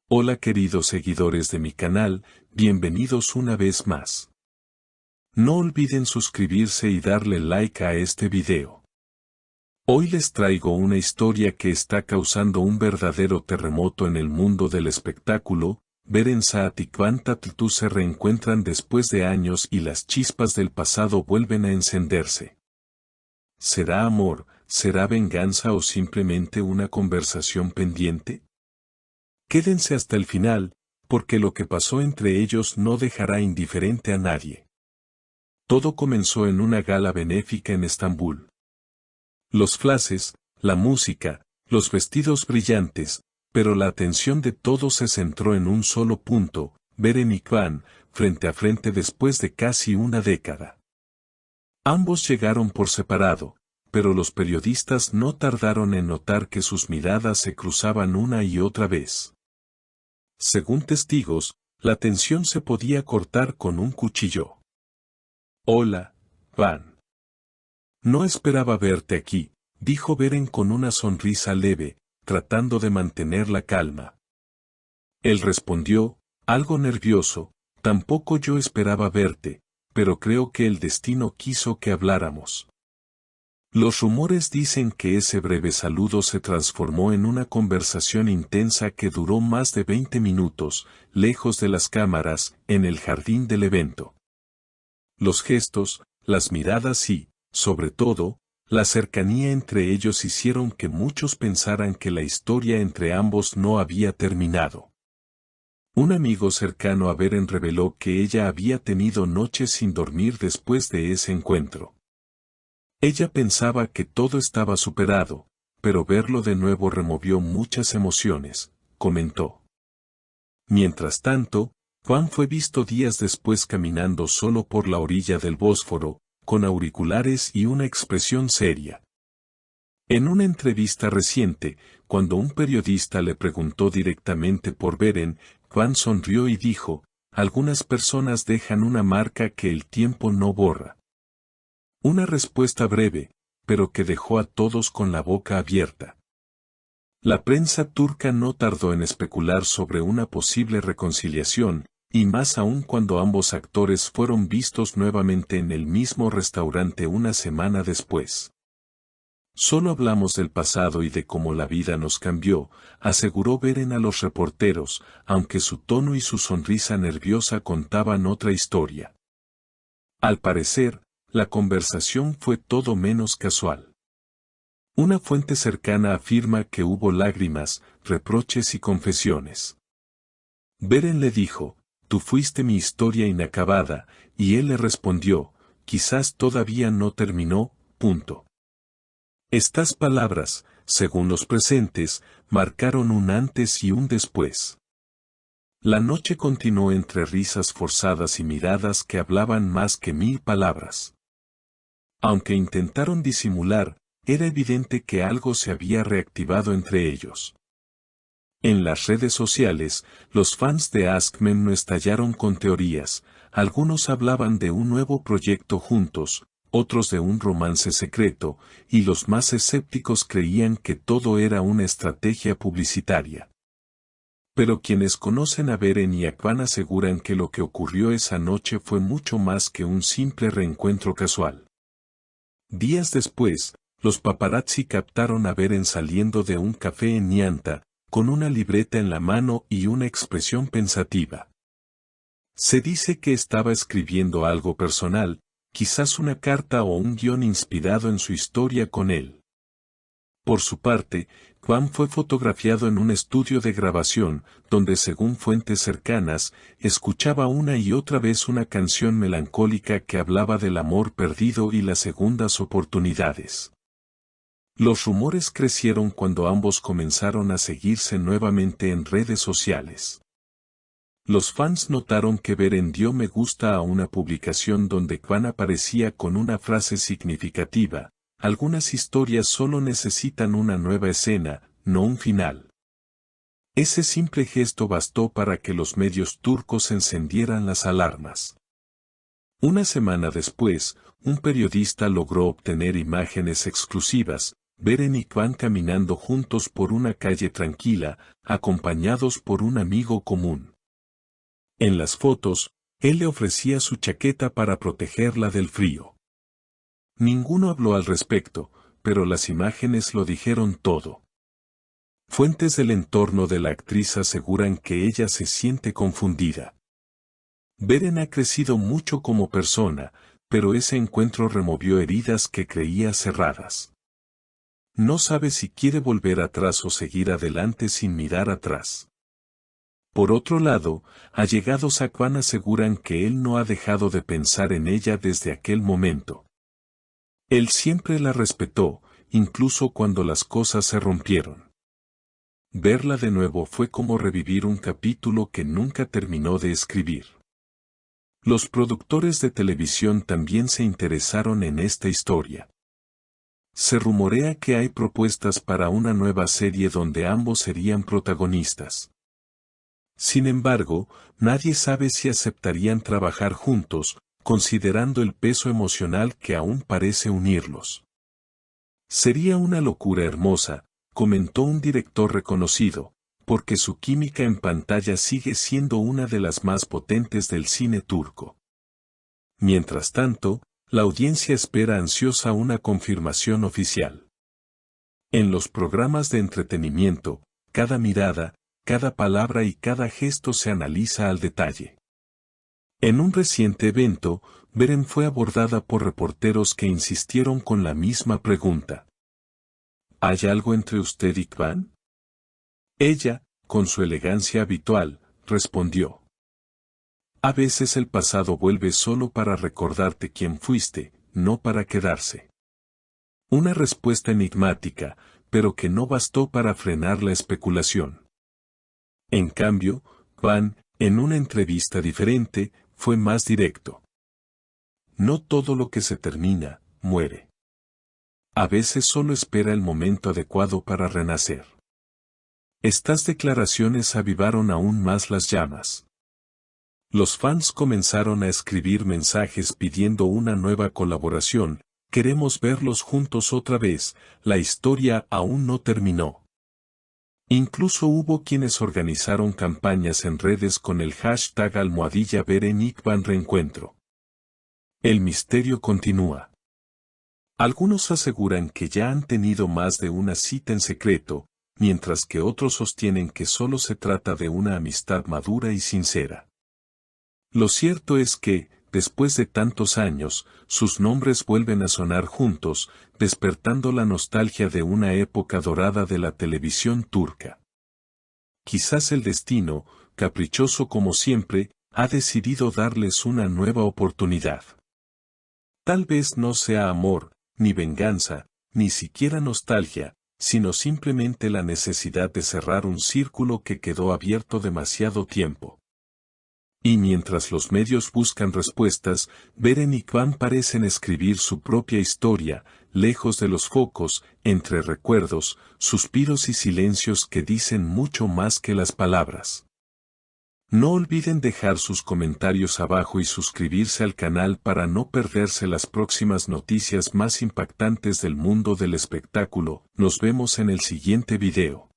Hola queridos seguidores de mi canal, bienvenidos una vez más. No olviden suscribirse y darle like a este video. Hoy les traigo una historia que está causando un verdadero terremoto en el mundo del espectáculo. Beren Saat y Kwan Tatltu se reencuentran después de años y las chispas del pasado vuelven a encenderse. ¿Será amor, será venganza o simplemente una conversación pendiente? Quédense hasta el final, porque lo que pasó entre ellos no dejará indiferente a nadie. Todo comenzó en una gala benéfica en Estambul. Los flashes, la música, los vestidos brillantes, pero la atención de todos se centró en un solo punto, Beren y Kwan, frente a frente después de casi una década. Ambos llegaron por separado, pero los periodistas no tardaron en notar que sus miradas se cruzaban una y otra vez. Según testigos, la tensión se podía cortar con un cuchillo. Hola, Kwan. No esperaba verte aquí, dijo Beren con una sonrisa leve, tratando de mantener la calma. Él respondió, algo nervioso, tampoco yo esperaba verte, pero creo que el destino quiso que habláramos. Los rumores dicen que ese breve saludo se transformó en una conversación intensa que duró más de 20 minutos, lejos de las cámaras, en el jardín del evento. Los gestos, las miradas y, sobre todo, la cercanía entre ellos hicieron que muchos pensaran que la historia entre ambos no había terminado. Un amigo cercano a Beren reveló que ella había tenido noches sin dormir después de ese encuentro. Ella pensaba que todo estaba superado, pero verlo de nuevo removió muchas emociones, comentó. Mientras tanto, Kwan fue visto días después caminando solo por la orilla del Bósforo, con auriculares y una expresión seria. En una entrevista reciente, cuando un periodista le preguntó directamente por Beren, Kwan sonrió y dijo, algunas personas dejan una marca que el tiempo no borra. Una respuesta breve, pero que dejó a todos con la boca abierta. La prensa turca no tardó en especular sobre una posible reconciliación, y más aún cuando ambos actores fueron vistos nuevamente en el mismo restaurante una semana después. Solo hablamos del pasado y de cómo la vida nos cambió, aseguró Beren a los reporteros, aunque su tono y su sonrisa nerviosa contaban otra historia. Al parecer, la conversación fue todo menos casual. Una fuente cercana afirma que hubo lágrimas, reproches y confesiones. Beren le dijo, tú fuiste mi historia inacabada, y él le respondió, quizás todavía no terminó, punto. Estas palabras, según los presentes, marcaron un antes y un después. La noche continuó entre risas forzadas y miradas que hablaban más que 1000 palabras. Aunque intentaron disimular, era evidente que algo se había reactivado entre ellos. En las redes sociales, los fans de Askmen estallaron con teorías, algunos hablaban de un nuevo proyecto juntos, otros de un romance secreto, y los más escépticos creían que todo era una estrategia publicitaria. Pero quienes conocen a Beren y a Kwan aseguran que lo que ocurrió esa noche fue mucho más que un simple reencuentro casual. Días después, los paparazzi captaron a Beren saliendo de un café en Nyanta, con una libreta en la mano y una expresión pensativa. Se dice que estaba escribiendo algo personal, quizás una carta o un guión inspirado en su historia con él. Por su parte, Kwan fue fotografiado en un estudio de grabación, donde según fuentes cercanas, escuchaba una y otra vez una canción melancólica que hablaba del amor perdido y las segundas oportunidades. Los rumores crecieron cuando ambos comenzaron a seguirse nuevamente en redes sociales. Los fans notaron que Beren dio me gusta a una publicación donde Kwan aparecía con una frase significativa. Algunas historias solo necesitan una nueva escena, no un final. Ese simple gesto bastó para que los medios turcos encendieran las alarmas. Una semana después, un periodista logró obtener imágenes exclusivas, Beren y Kwan caminando juntos por una calle tranquila, acompañados por un amigo común. En las fotos, él le ofrecía su chaqueta para protegerla del frío. Ninguno habló al respecto, pero las imágenes lo dijeron todo. Fuentes del entorno de la actriz aseguran que ella se siente confundida. Beren ha crecido mucho como persona, pero ese encuentro removió heridas que creía cerradas. No sabe si quiere volver atrás o seguir adelante sin mirar atrás. Por otro lado, allegados a Kwan aseguran que él no ha dejado de pensar en ella desde aquel momento. Él siempre la respetó, incluso cuando las cosas se rompieron. Verla de nuevo fue como revivir un capítulo que nunca terminó de escribir. Los productores de televisión también se interesaron en esta historia. Se rumorea que hay propuestas para una nueva serie donde ambos serían protagonistas. Sin embargo, nadie sabe si aceptarían trabajar juntos, considerando el peso emocional que aún parece unirlos. Sería una locura hermosa, comentó un director reconocido, porque su química en pantalla sigue siendo una de las más potentes del cine turco. Mientras tanto, la audiencia espera ansiosa una confirmación oficial. En los programas de entretenimiento, cada mirada, cada palabra y cada gesto se analiza al detalle. En un reciente evento, Beren fue abordada por reporteros que insistieron con la misma pregunta. ¿Hay algo entre usted y Kwan? Ella, con su elegancia habitual, respondió. A veces el pasado vuelve solo para recordarte quién fuiste, no para quedarse. Una respuesta enigmática, pero que no bastó para frenar la especulación. En cambio, Kwan, en una entrevista diferente, fue más directo. No todo lo que se termina, muere. A veces solo espera el momento adecuado para renacer. Estas declaraciones avivaron aún más las llamas. Los fans comenzaron a escribir mensajes pidiendo una nueva colaboración, queremos verlos juntos otra vez, la historia aún no terminó. Incluso hubo quienes organizaron campañas en redes con el hashtag #Beren y Kwan reencuentro. El misterio continúa. Algunos aseguran que ya han tenido más de una cita en secreto, mientras que otros sostienen que solo se trata de una amistad madura y sincera. Lo cierto es que, después de tantos años, sus nombres vuelven a sonar juntos, despertando la nostalgia de una época dorada de la televisión turca. Quizás el destino, caprichoso como siempre, ha decidido darles una nueva oportunidad. Tal vez no sea amor, ni venganza, ni siquiera nostalgia, sino simplemente la necesidad de cerrar un círculo que quedó abierto demasiado tiempo. Y mientras los medios buscan respuestas, Beren y Kwan parecen escribir su propia historia, lejos de los focos, entre recuerdos, suspiros y silencios que dicen mucho más que las palabras. No olviden dejar sus comentarios abajo y suscribirse al canal para no perderse las próximas noticias más impactantes del mundo del espectáculo. Nos vemos en el siguiente video.